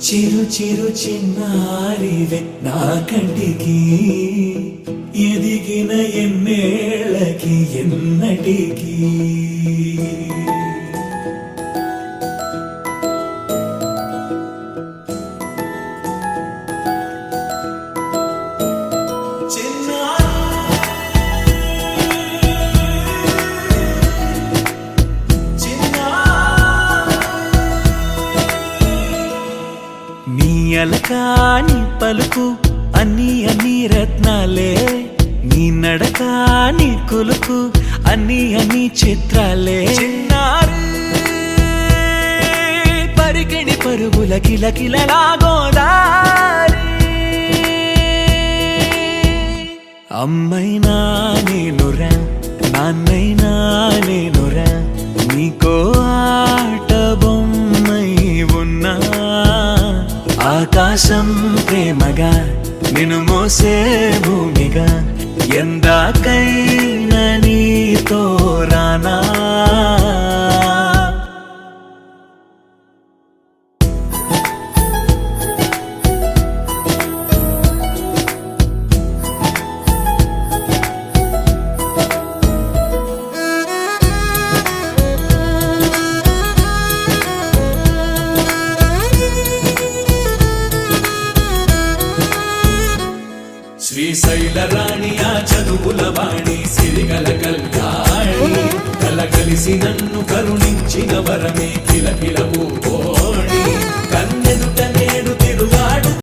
చిరు చిరు చిన్నారివే నా కంటికి ఎదిగిన ఎన్నేళ్ళకి ఎన్నటికి అలకాని పలుకు అన్ని అన్ని రత్నాలే నీ నడకాని కులుకు అన్ని అన్ని చిత్రాలే చిన్నారు పరికిణి పరుగుల కిలకిలలాగోదారి అమ్మైనా నేనురా నాన్నైనా నేనురా నీకో ఆట బొమ్మై ఉన్నా ఆకాశం ప్రేమగా నిన్ను మోసే భూమిగా ఎందాకైనా నీతో రానా శ్రీశైల రాణియా చదువుల వాణి సిరిగల కల్యాణి కలగలిసి నన్ను కరుణించిన వరమే కిలకిలవు